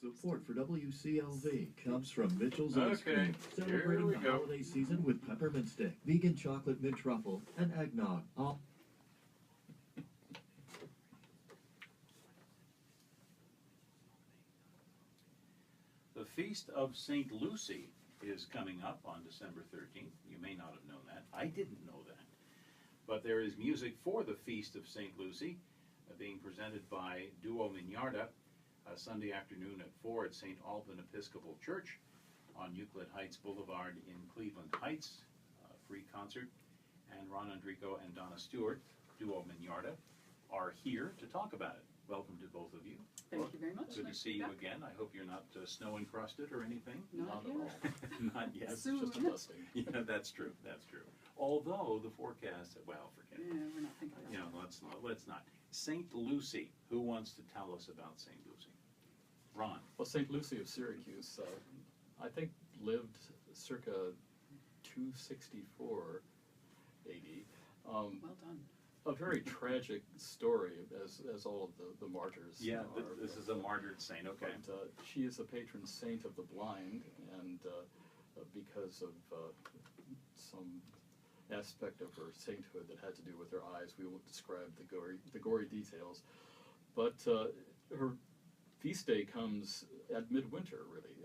Support for WCLV comes from Mitchell's Ice Cream, celebrating the holiday season with peppermint stick, vegan chocolate mint truffle, and eggnog. The Feast of St. Lucy is coming up on December 13th. You may not have known that. I didn't know that. But there is music for the Feast of St. Lucy being presented by Duo Mignarda Sunday afternoon at 4 at St. Alban Episcopal Church on Euclid Heights Boulevard in Cleveland Heights. Free concert. And Ron Andrico and Donna Stewart, Duo Mignarda, are here to talk about it. Welcome to both of you. Thank you very much. Good to see you again. I hope you're not snow encrusted or anything. Not at all. Not yet. Soon. Just a dusting. Yeah, that's true. That's true. Although the forecast, well, forget it. Yeah, we're not thinking about Yeah, let's not. St. Lucy. Who wants to tell us about St. Lucy? Ron. Well, St. Lucy of Syracuse, I think lived circa 264 AD. Well done. A very tragic story, as all of the martyrs Yeah, are. this is a martyred saint, okay. But, she is the patron saint of the blind, and because of some aspect of her sainthood that had to do with her eyes, we won't describe the gory details. But her feast day comes at midwinter, really,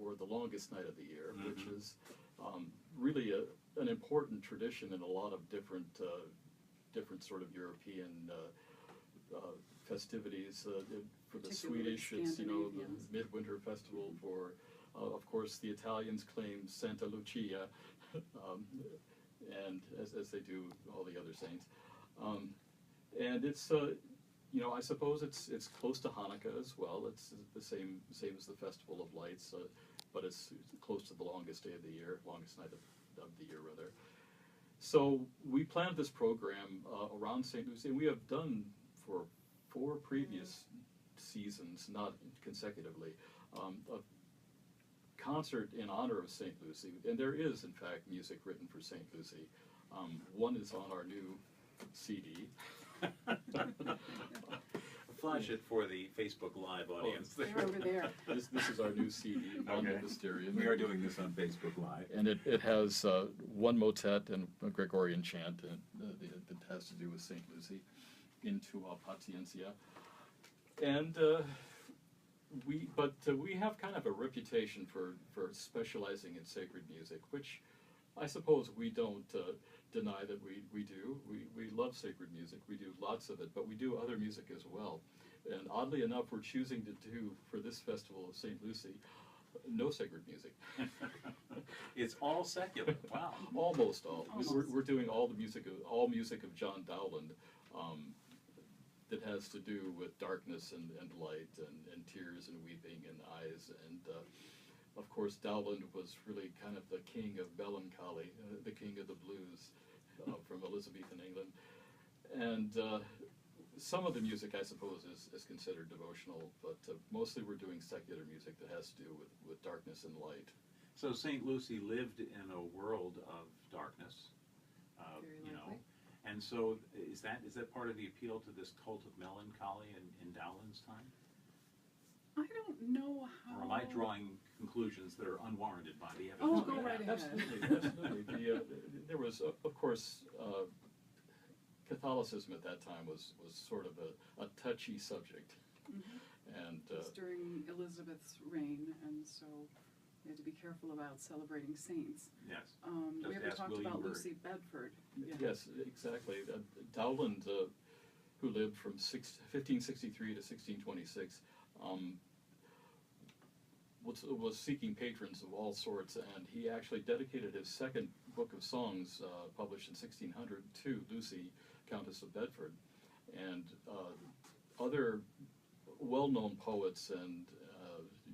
or the longest night of the year, which is really an important tradition in a lot of different sort of European festivities. For the Swedish, it's the midwinter festival. For of course, the Italians claim Santa Lucia, and as they do all the other saints. And it's I suppose it's close to Hanukkah as well. It's the same as the Festival of Lights, but it's close to the longest day of the year, longest night of the year rather. So we planned this program around St. Lucy, and we have done for 4 previous seasons, not consecutively, a concert in honor of St. Lucy. And there is, in fact, music written for St. Lucy. One is on our new CD. Flash it for the Facebook Live audience. They're over there. This is our new CD, Okay. Mysterium. We are doing this on Facebook Live. And it has one motet and a Gregorian chant that has to do with St. Lucy, Into Paciencia. And we have kind of a reputation for specializing in sacred music, which I suppose we don't deny that we do. We love sacred music. We do lots of it, but we do other music as well. And oddly enough, we're choosing to do, for this festival of St. Lucy, no sacred music. It's all secular. Wow. Almost all. Almost. We're doing all music of John Dowland that has to do with darkness and light and tears and weeping and eyes. And of course, Dowland was really kind of the king of melancholy, the king of the blues from Elizabethan England. And some of the music, I suppose, is considered devotional, but mostly we're doing secular music that has to do with darkness and light. So St. Lucy lived in a world of darkness, Very you know, likely. and so is that part of the appeal to this cult of melancholy in Dowland's time? I don't know how... Or am I drawing conclusions that are unwarranted by the evidence? Oh, go right ahead. Absolutely. There was, of course, Catholicism at that time was sort of a touchy subject. And It's during Elizabeth's reign, and so we had to be careful about celebrating saints. Yes. We Just haven't ask talked William about Byrd. Lucy Bedford. Yeah. yes, exactly. Dowland, who lived from 1563 to 1626, was seeking patrons of all sorts, and he actually dedicated his second book of songs, published in 1600, to Lucy, Countess of Bedford. And other well-known poets and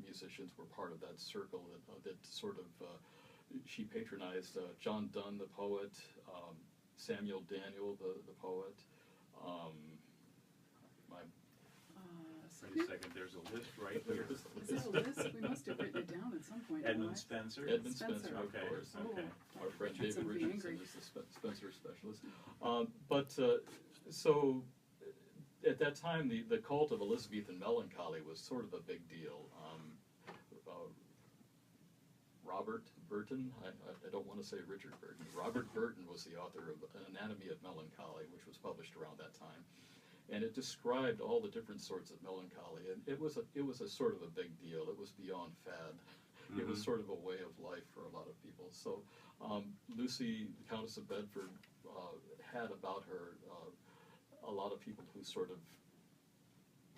musicians were part of that circle that sort of she patronized. John Donne, the poet, Samuel Daniel, the poet. Wait a second, there's a list right here. Is that a list? We must have written it down at some point. Edmund right? Spencer. Edmund Spencer. Spencer, of Okay. course. Okay. Our friend David Richardson would be Richardson angry. is the Spencer specialist. So at that time, the cult of Elizabethan melancholy was sort of a big deal. Robert Burton, I don't want to say Richard Burton. Robert Burton was the author of An Anatomy of Melancholy, which was published around that time, and it described all the different sorts of melancholy. And it was a sort of a big deal. It was beyond fad. Mm-hmm. It was sort of a way of life for a lot of people. So Lucy, the Countess of Bedford, had about her a lot of people who sort of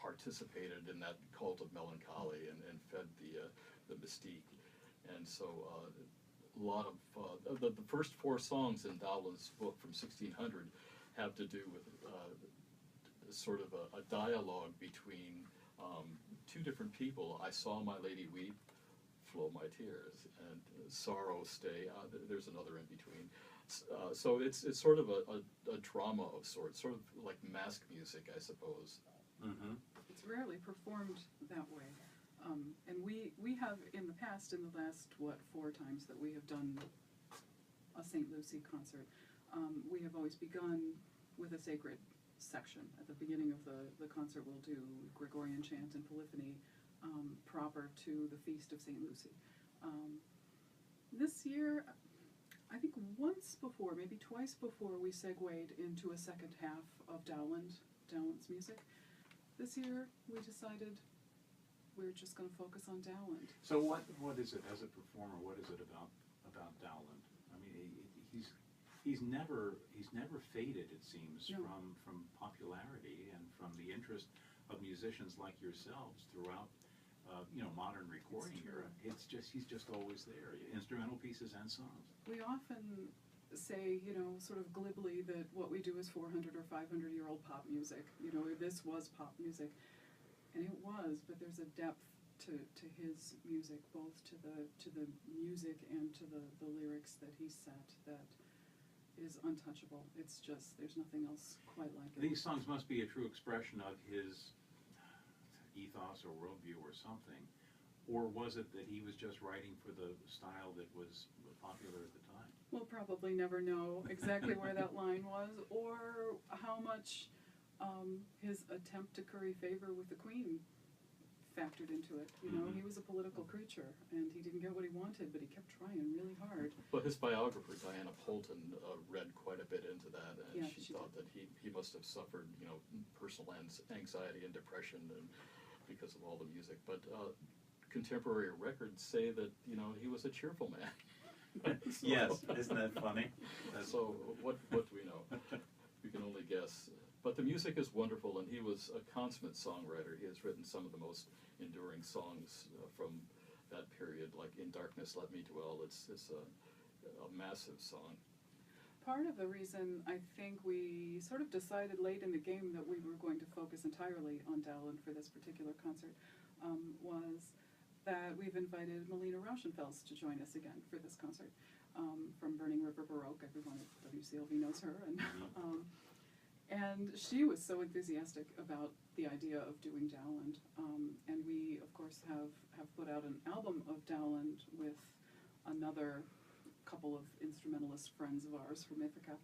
participated in that cult of melancholy and fed the mystique. And so a lot of the first 4 songs in Dowland's book from 1600 have to do with sort of a dialogue between 2 different people. I saw my lady weep, flow my tears, and sorrow stay. There's another in between. So it's sort of a drama of sorts, sort of like mask music, I suppose. Mm-hmm. It's rarely performed that way. And we have in the past, in the last, 4 times that we have done a St. Lucie concert, we have always begun with a sacred section. At the beginning of the concert, we'll do Gregorian chant and polyphony proper to the Feast of St. Lucie. This year, I think once before, maybe twice before, we segued into a second half of Dowland's music. This year, we decided we're just going to focus on Dowland. So what is it as a performer? What is it about Dowland? I mean, he's never faded. It seems No. from popularity and from the interest of musicians like yourselves throughout modern recording era. It's just he's just always there. Instrumental pieces and songs. We often say, sort of glibly, that what we do is 400 or 500-year-old pop music. This was pop music. And it was, but there's a depth to his music, both to the music and to the lyrics that he set, that is untouchable. It's just, there's nothing else quite like it. These songs must be a true expression of his ethos or worldview or something. Or was it that he was just writing for the style that was popular at the time? We'll probably never know exactly where that line was, or how much his attempt to curry favor with the Queen factored into it. He was a political creature, and he didn't get what he wanted, but he kept trying really hard. Well, his biographer, Diana Poulton, read quite a bit into that, and Yeah, she thought that he must have suffered, personal anxiety and depression because of all the music. But contemporary records say that, he was a cheerful man. So, Yes, isn't that funny? So what do we know? We can only guess. But the music is wonderful, and he was a consummate songwriter. He has written some of the most enduring songs from that period, like In Darkness Let Me Dwell. It's a massive song. Part of the reason I think we sort of decided late in the game that we were going to focus entirely on Dowland for this particular concert was that we've invited Melina Rauschenfels to join us again for this concert from Burning River Baroque. Everyone at WCLV knows her, and she was so enthusiastic about the idea of doing Dowland. And we, of course, have put out an album of Dowland with another couple of instrumentalist friends of ours from Ithaca.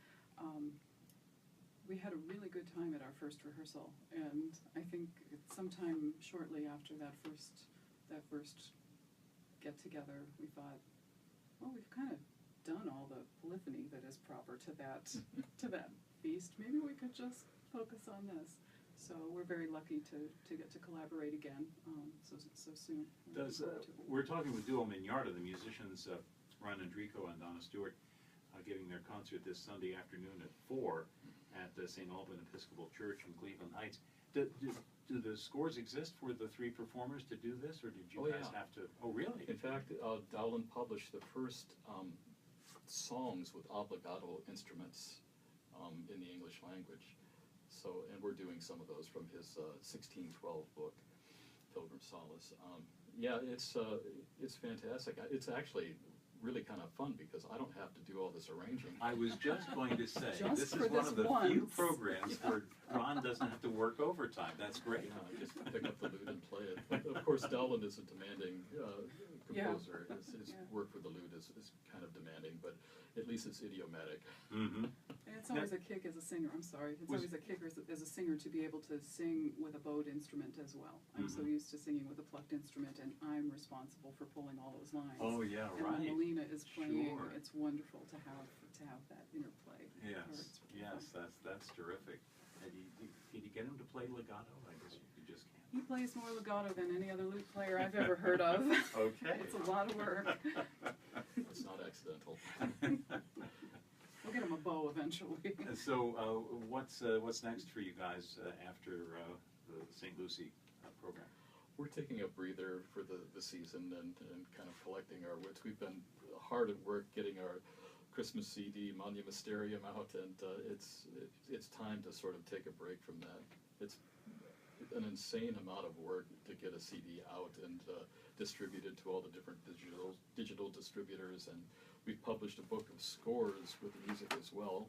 We had a really good time at our first rehearsal, and I think sometime shortly after that first get-together, we thought, well, we've kind of done all the polyphony that is proper to that feast. Maybe we could just focus on this. So we're very lucky to get to collaborate again so soon. We're talking with Duo Mignarda, the musicians Andrico and Donna Stewart, giving their concert this Sunday afternoon at 4 at the St. Alban Episcopal Church in Cleveland Heights. Do the scores exist for the 3 performers to do this, or did you guys have to? Oh, really? In fact, Dowland published the first songs with obligato instruments in the English language. So, and we're doing some of those from his 1612 book, Pilgrim's Solace. It's fantastic. It's actually really kind of fun because I don't have to do all this arranging. I was just going to say, Just this is one of the few once. programs where Ron doesn't have to work overtime. That's great. Just pick up the lute and play it. But of course, Dowland is a demanding Yeah. composer. His Yeah. work with the lute is kind of demanding, but at least it's idiomatic. Mm-hmm. And it's always a kick as a singer, I'm sorry, it's Was- always a kick as a singer to be able to sing with a bowed instrument as well. I'm so Mhm. used to singing with a plucked instrument, and I'm responsible for pulling all those lines. Oh, yeah, And when right. Melina is playing, Sure. it's wonderful to have that interplay. Yes, It's really yes, fun. that's terrific. And can you get him to play legato? I guess you just can't. He plays more legato than any other lute player I've ever heard of. Okay. It's a lot of work. It's not accidental. We'll get him a bow eventually. So, what's next for you guys after the St. Lucie program? We're taking a breather for the season and kind of collecting our wits. We've been hard at work getting our Christmas CD, Mania Mysterium out, and it's time to sort of take a break from that. It's an insane amount of work to get a CD out and distributed to all the different digital distributors, and we've published a book of scores with music as well.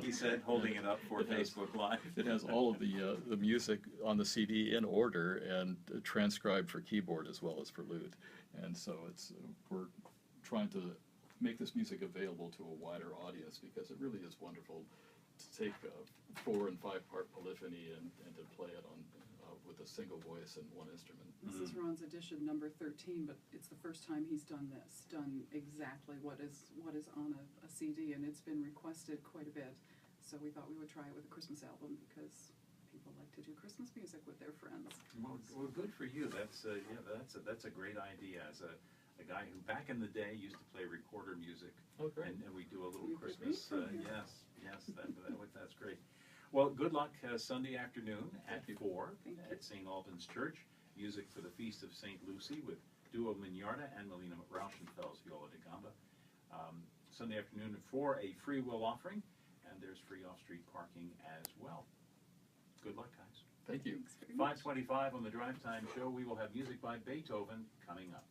He said, holding it up for It has- Facebook Live. It has all of the music on the CD in order and transcribed for keyboard as well as for lute, and so we're trying to make this music available to a wider audience because it really is wonderful to take a 4- and 5-part polyphony and to play it on with a single voice and one instrument. This is Ron's edition number 13, but it's the first time he's done exactly what is on a CD, and it's been requested quite a bit. So we thought we would try it with a Christmas album because people like to do Christmas music with their friends. Well, good for you. That's a great idea. As a guy who back in the day used to play recorder music, Oh, great. and we do a little You could Christmas. read from it. Yes, that's great. Well, good luck Sunday afternoon at Thank you. 4 Thank you. at St. Albans Church. Music for the Feast of St. Lucie with duo Mignarda and Melina Rauschenfels viola da gamba. Sunday afternoon for a free will offering, and there's free off-street parking as well. Good luck, guys. Thank you. Thanks very much. 5:25 on the Drive Time Show. We will have music by Beethoven coming up.